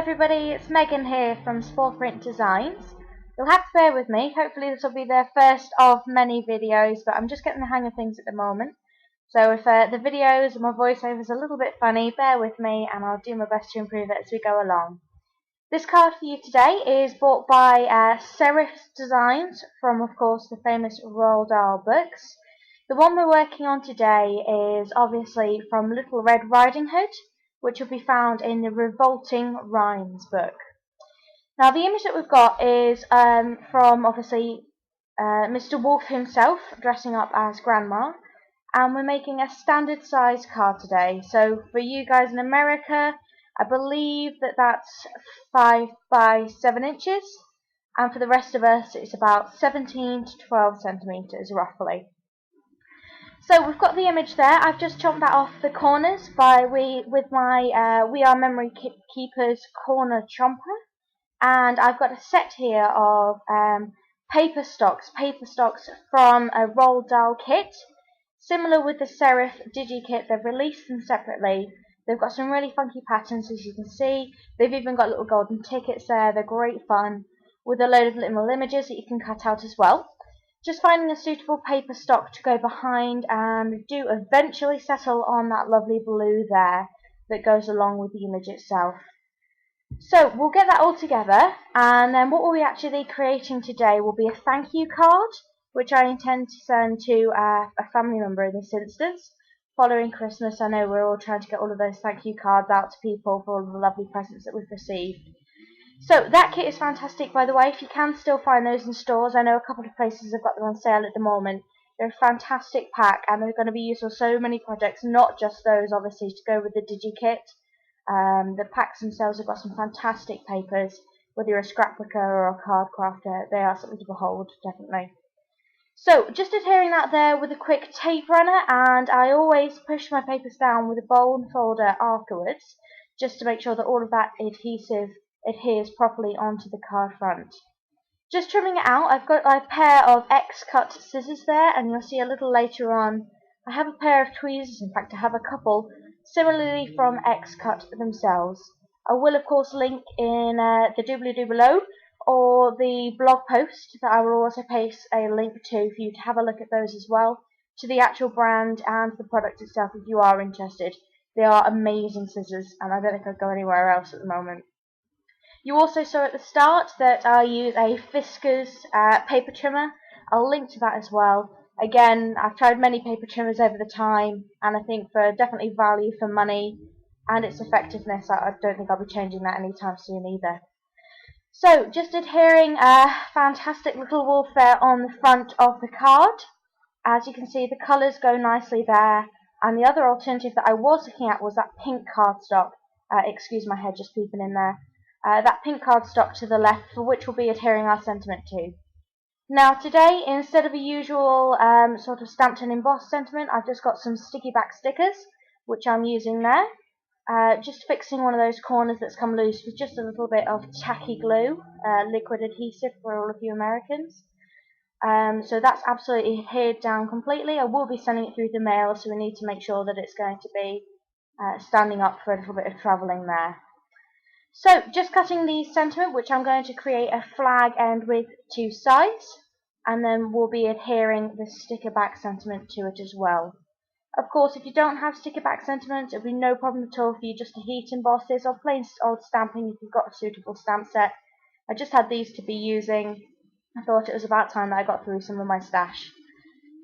everybody, it's Megan here from Sporeprint Designs. You'll have to bear with me, hopefully this will be the first of many videos, but I'm just getting the hang of things at the moment. So if the videos and my voiceover is a little bit funny, bear with me and I'll do my best to improve it as we go along. This card for you today is bought by Serif Designs from, of course, the famous Roald Dahl books. The one we're working on today is obviously from Little Red Riding Hood, which will be found in the Revolting Rhymes book. Now the image that we've got is from obviously Mr. Wolf himself dressing up as Grandma, and we're making a standard size card today. So for you guys in America, I believe that's 5 by 7 inches, and for the rest of us it's about 17 to 12 centimeters roughly. So we've got the image there. I've just chopped that off the corners with my We Are Memory Keepers corner chomper, and I've got a set here of paper stocks from a Roald Dahl kit. Similar with the Serif Digikit, they've released them separately. They've got some really funky patterns, as you can see. They've even got little golden tickets there. They're great fun, with a load of little images that you can cut out as well. Just finding a suitable paper stock to go behind, and do eventually settle on that lovely blue there that goes along with the image itself. So we'll get that all together, and then what we'll be actually creating today will be a thank you card, which I intend to send to a family member in this instance. Following Christmas, I know we're all trying to get all of those thank you cards out to people for all the lovely presents that we've received. So that kit is fantastic, by the way. If you can still find those in stores, I know a couple of places have got them on sale at the moment. They're a fantastic pack, and they're going to be used for so many projects, not just those obviously to go with the Digikit. The packs themselves have got some fantastic papers. Whether you're a scrapbooker or a card crafter, they are something to behold, definitely. So just adhering that there with a quick tape runner, and I always push my papers down with a bone folder afterwards, just to make sure that all of that adhesive adheres properly onto the card front. Just trimming it out, I've got a pair of X-cut scissors there, and you'll see a little later on I have a pair of tweezers. In fact, I have a couple similarly from X-cut themselves. I will of course link in the doobly-doo below, or the blog post that I will also paste a link to for you to have a look at those as well, to the actual brand and the product itself if you are interested. They are amazing scissors, and I don't think I'd go anywhere else at the moment. You also saw at the start that I use a Fiskars paper trimmer. I'll link to that as well. Again, I've tried many paper trimmers over the time, and I think for definitely value for money and its effectiveness, I don't think I'll be changing that anytime soon either. So, just adhering a fantastic little wolf there on the front of the card. As you can see, the colours go nicely there, and the other alternative that I was looking at was that pink cardstock. Excuse my head just peeping in there. That pink cardstock to the left, for which we'll be adhering our sentiment to. Now today, instead of a usual sort of stamped and embossed sentiment, I've just got some sticky back stickers, which I'm using there. Just fixing one of those corners that's come loose with just a little bit of tacky glue, liquid adhesive for all of you Americans. So that's absolutely adhered down completely. I will be sending it through the mail, so we need to make sure that it's going to be standing up for a little bit of travelling there. So just cutting the sentiment, which I'm going to create a flag end with 2 sides, and then we'll be adhering the sticker back sentiment to it as well. Of course, if you don't have sticker back sentiment, it'll be no problem at all for you just to heat emboss this, or plain old stamping if you've got a suitable stamp set. I just had these to be using. I thought it was about time that I got through some of my stash.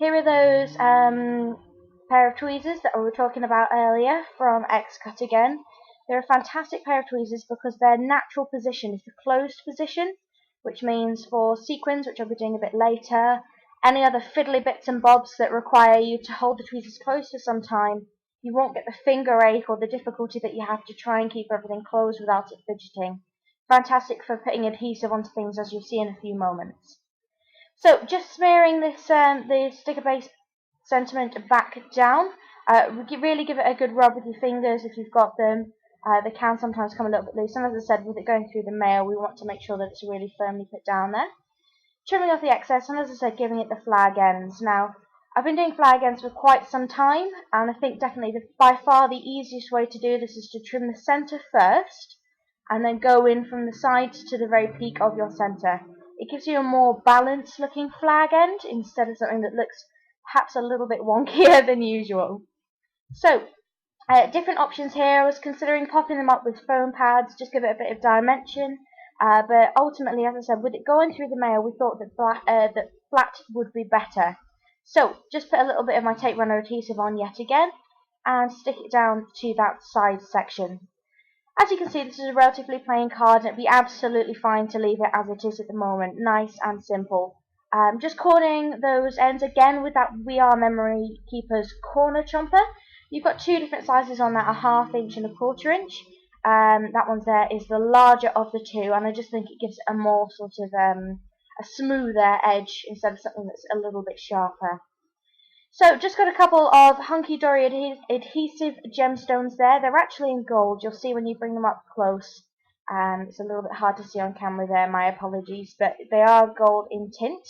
Here are those pair of tweezers that we were talking about earlier from X-cut again. They're a fantastic pair of tweezers because their natural position is the closed position, which means for sequins, which I'll be doing a bit later, any other fiddly bits and bobs that require you to hold the tweezers closed for some time, you won't get the finger ache or the difficulty that you have to try and keep everything closed without it fidgeting. Fantastic for putting adhesive onto things, as you'll see in a few moments. So just smearing this the sticker base sentiment back down. Really give it a good rub with your fingers if you've got them. They can sometimes come a little bit loose, and as I said, with it going through the mail, we want to make sure that it's really firmly put down there. Trimming off the excess, and as I said, giving it the flag ends. Now, I've been doing flag ends for quite some time, and I think definitely by far the easiest way to do this is to trim the centre first, and then go in from the sides to the very peak of your centre. It gives you a more balanced looking flag end instead of something that looks perhaps a little bit wonkier than usual. So, different options here. I was considering popping them up with foam pads, just give it a bit of dimension. But ultimately, as I said, with it going through the mail, we thought that flat would be better. So, just put a little bit of my tape runner adhesive on yet again, and stick it down to that side section. As you can see, this is a relatively plain card, and it'd be absolutely fine to leave it as it is at the moment, nice and simple. Just cording those ends again with that We Are Memory Keeper's corner chomper. You've got two different sizes on that, a 1/2 inch and a 1/4 inch. That one there is the larger of the two, and I just think it gives it a more sort of a smoother edge instead of something that's a little bit sharper. So just got a couple of hunky-dory adhesive gemstones there. They're actually in gold. You'll see when you bring them up close. It's a little bit hard to see on camera there, my apologies, but they are gold in tint.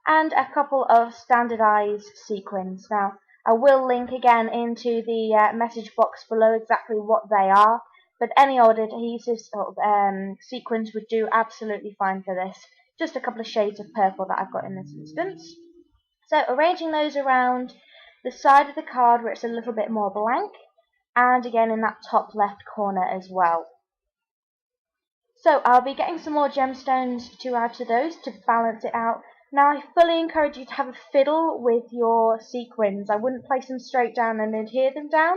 And a couple of standardized sequins. Now, I will link again into the message box below exactly what they are, but any old adhesive sequins would do absolutely fine for this. Just a couple of shades of purple that I've got in this instance. So arranging those around the side of the card where it's a little bit more blank, and again in that top left corner as well. So I'll be getting some more gemstones to add to those to balance it out. Now I fully encourage you to have a fiddle with your sequins. I wouldn't place them straight down and adhere them down.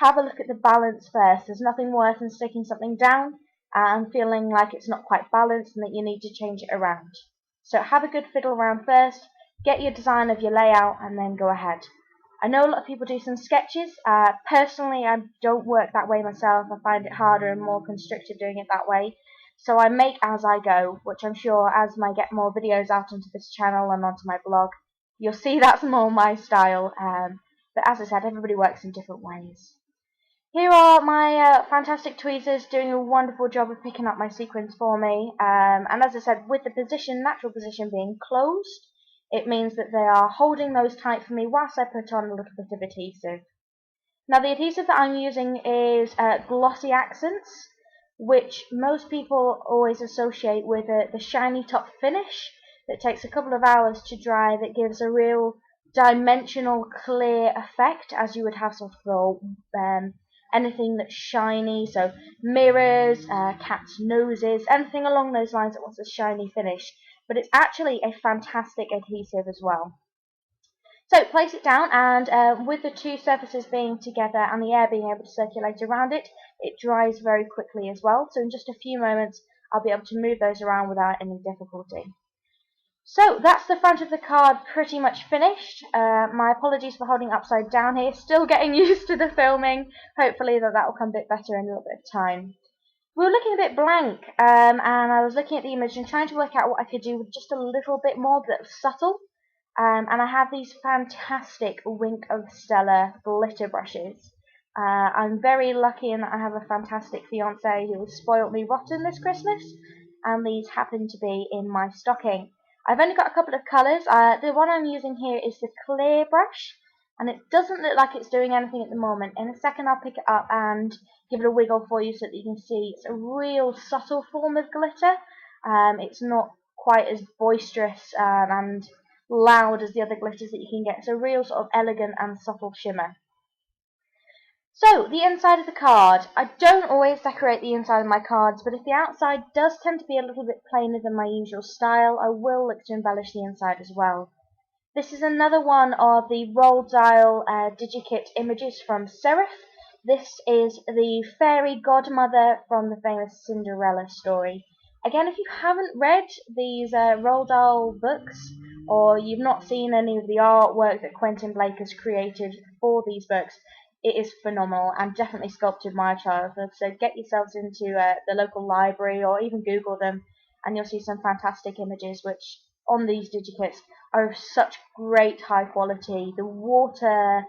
Have a look at the balance first. There's nothing worse than sticking something down and feeling like it's not quite balanced and that you need to change it around. So have a good fiddle around first. Get your design of your layout and then go ahead. I know a lot of people do some sketches. Personally, I don't work that way myself. I find it harder and more constricted doing it that way. So I make as I go, which I'm sure as I get more videos out onto this channel and onto my blog, you'll see that's more my style. But as I said, everybody works in different ways. Here are my fantastic tweezers doing a wonderful job of picking up my sequins for me. And as I said, with the natural position being closed, it means that they are holding those tight for me whilst I put on a little bit of adhesive. Now the adhesive that I'm using is Glossy Accents, which most people always associate with the shiny top finish that takes a couple of hours to dry, that gives a real dimensional clear effect, as you would have sort of anything that's shiny, so mirrors, cats' noses, anything along those lines that wants a shiny finish. But it's actually a fantastic adhesive as well. So place it down, and with the two surfaces being together and the air being able to circulate around it, it dries very quickly as well. So in just a few moments I'll be able to move those around without any difficulty. So that's the front of the card pretty much finished. My apologies for holding upside down here, still getting used to the filming. Hopefully that will come a bit better in a little bit of time. We were looking a bit blank, and I was looking at the image and trying to work out what I could do with just a little bit more that was subtle. And I have these fantastic Wink of Stella glitter brushes. I'm very lucky in that I have a fantastic fiance who has spoilt me rotten this Christmas, and these happen to be in my stocking. I've only got a couple of colours. The one I'm using here is the clear brush, and it doesn't look like it's doing anything at the moment. In a second I'll pick it up and give it a wiggle for you so that you can see it's a real subtle form of glitter. It's not quite as boisterous and loud as the other glitters that you can get. It's a real sort of elegant and subtle shimmer. So, the inside of the card. I don't always decorate the inside of my cards, but if the outside does tend to be a little bit plainer than my usual style, I will look to embellish the inside as well. This is another one of the Roald Dahl Digikit images from Serif. This is the fairy godmother from the famous Cinderella story. Again, if you haven't read these Roald Dahl books, or you've not seen any of the artwork that Quentin Blake has created for these books, it is phenomenal and definitely sculpted my childhood. So get yourselves into the local library or even Google them, and you'll see some fantastic images which on these Digikits are of such great high quality. The watercolor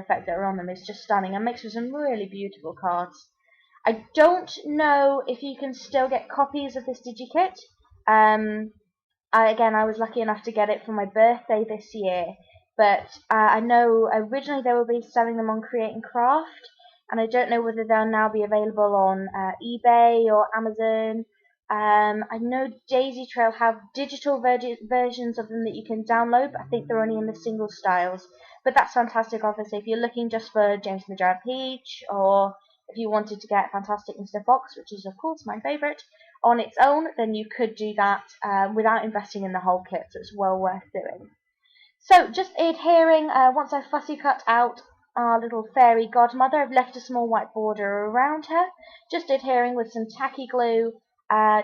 effect that are on them is just stunning and makes for some really beautiful cards. I don't know if you can still get copies of this Digikit. I was lucky enough to get it for my birthday this year, but I know originally they will be selling them on Create and Craft, and I don't know whether they'll now be available on eBay or Amazon. I know Daisy Trail have digital versions of them that you can download, but I think they're only in the single styles. But that's fantastic, obviously, if you're looking just for James and the Giant Peach, or if you wanted to get Fantastic Mr. Fox, which is, of course, my favourite, on its own, then you could do that without investing in the whole kit, so it's well worth doing. So, just adhering, once I've fussy cut out our little fairy godmother, I've left a small white border around her, just adhering with some tacky glue,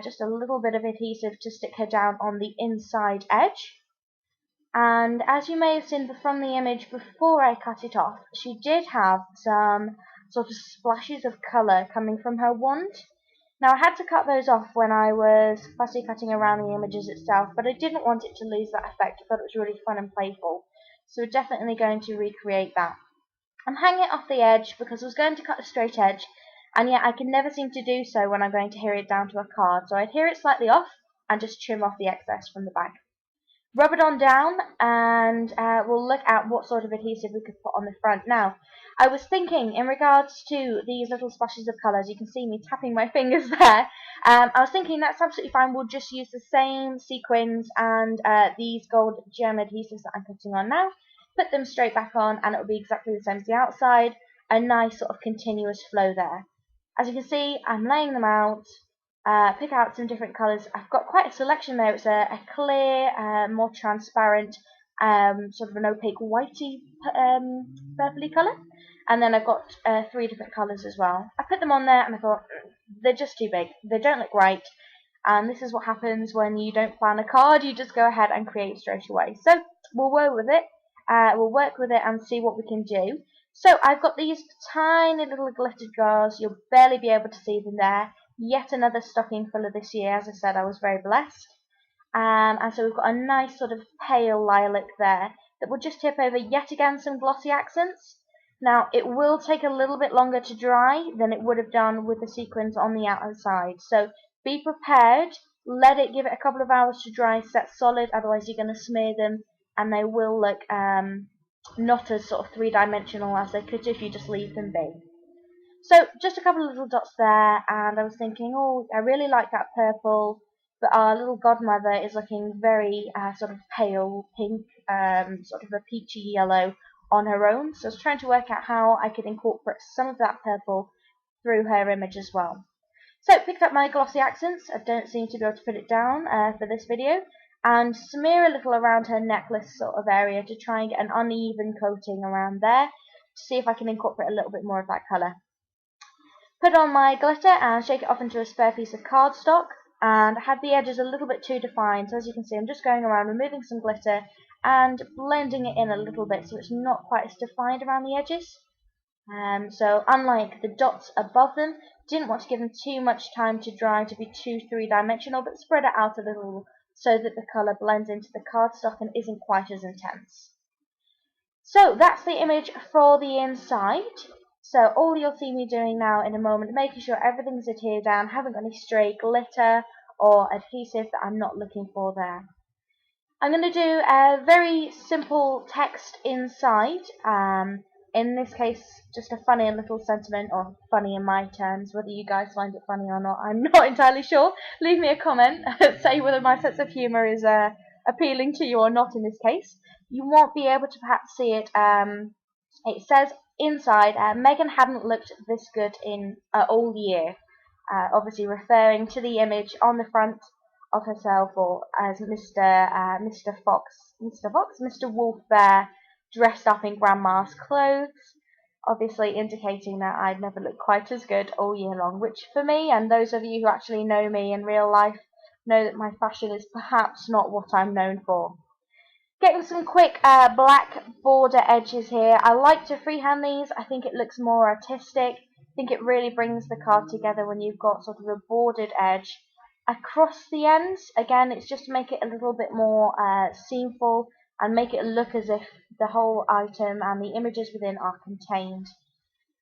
just a little bit of adhesive to stick her down on the inside edge. And as you may have seen from the image before I cut it off, she did have some sort of splashes of colour coming from her wand. Now I had to cut those off when I was fussy cutting around the images itself, but I didn't want it to lose that effect. I thought it was really fun and playful, so we're definitely going to recreate that. I'm hanging it off the edge because I was going to cut a straight edge, and yet I can never seem to do so when I'm going to adhere it down to a card, so I adhere it slightly off and just trim off the excess from the back. Rub it on down, and we'll look at what sort of adhesive we could put on the front. Now, I was thinking in regards to these little splashes of colours, you can see me tapping my fingers there, I was thinking that's absolutely fine, we'll just use the same sequins and these gold gem adhesives that I'm putting on now, put them straight back on, and it'll be exactly the same as the outside, a nice sort of continuous flow there. As you can see, I'm laying them out. Pick out some different colours. I've got quite a selection there. It's a clear, more transparent, sort of an opaque whitey purpley colour. And then I've got 3 different colours as well. I put them on there and I thought, they're just too big. They don't look right. And this is what happens when you don't plan a card. You just go ahead and create straight away. So we'll work with it. We'll work with it and see what we can do. So I've got these tiny little glittered jars. You'll barely be able to see them there. Yet another stocking full of this year. As I said, I was very blessed. And so we've got a nice sort of pale lilac there that will just tip over yet again some glossy accents. Now, it will take a little bit longer to dry than it would have done with the sequins on the outside. So be prepared. Let it give it a couple of hours to dry, set solid, otherwise you're going to smear them and they will look not as sort of three-dimensional as they could if you just leave them be. So just a couple of little dots there, and I was thinking, oh, I really like that purple, but our little godmother is looking very sort of pale pink, sort of a peachy yellow on her own. So I was trying to work out how I could incorporate some of that purple through her image as well. So picked up my glossy accents. I don't seem to be able to put it down for this video, and smear a little around her necklace sort of area to try and get an uneven coating around there to see if I can incorporate a little bit more of that colour. Put on my glitter and shake it off into a spare piece of cardstock, and I had the edges a little bit too defined, so as you can see I'm just going around removing some glitter and blending it in a little bit so it's not quite as defined around the edges. So unlike the dots above them, didn't want to give them too much time to dry to be too three-dimensional, but spread it out a little so that the colour blends into the cardstock and isn't quite as intense. So that's the image for the inside. So all you'll see me doing now in a moment, making sure everything's adhered down, haven't got any stray glitter or adhesive that I'm not looking for there. I'm going to do a very simple text inside, in this case just a funny little sentiment, or funny in my terms. Whether you guys find it funny or not, I'm not entirely sure. Leave me a comment, say whether my sense of humour is appealing to you or not in this case. You won't be able to perhaps see it. It says inside, Megan hadn't looked this good in all year, obviously referring to the image on the front of herself, or as Mr. Wolf there, dressed up in Grandma's clothes, obviously indicating that I'd never looked quite as good all year long, which for me, and those of you who actually know me in real life, know that my fashion is perhaps not what I'm known for. Getting some quick black border edges here. I like to freehand these. I think it looks more artistic. I think it really brings the card together when you've got sort of a bordered edge across the ends. Again, it's just to make it a little bit more sceneful and make it look as if the whole item and the images within are contained.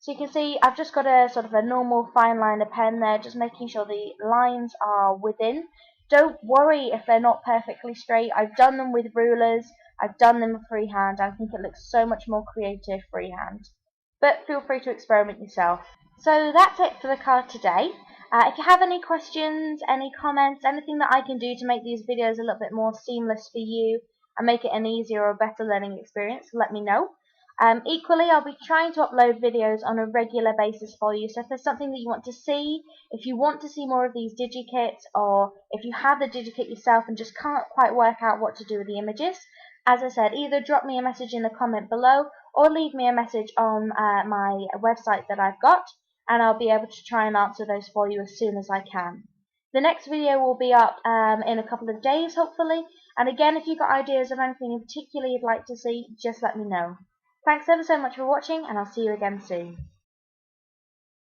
So you can see I've just got a sort of a normal fine liner pen there, just making sure the lines are within. Don't worry if they're not perfectly straight. I've done them with rulers, I've done them freehand. I think it looks so much more creative freehand. but feel free to experiment yourself. So that's it for the card today. If you have any questions, any comments, anything that I can do to make these videos a little bit more seamless for you and make it an easier or better learning experience, let me know. Equally, I'll be trying to upload videos on a regular basis for you, so if there's something that you want to see, if you want to see more of these Digikits, or if you have the Digikit yourself and just can't quite work out what to do with the images, as I said, either drop me a message in the comment below or leave me a message on my website that I've got, and I'll be able to try and answer those for you as soon as I can. The next video will be up in a couple of days, hopefully, and again, if you've got ideas of anything in particular you'd like to see, just let me know. Thanks ever so much for watching, and I'll see you again soon.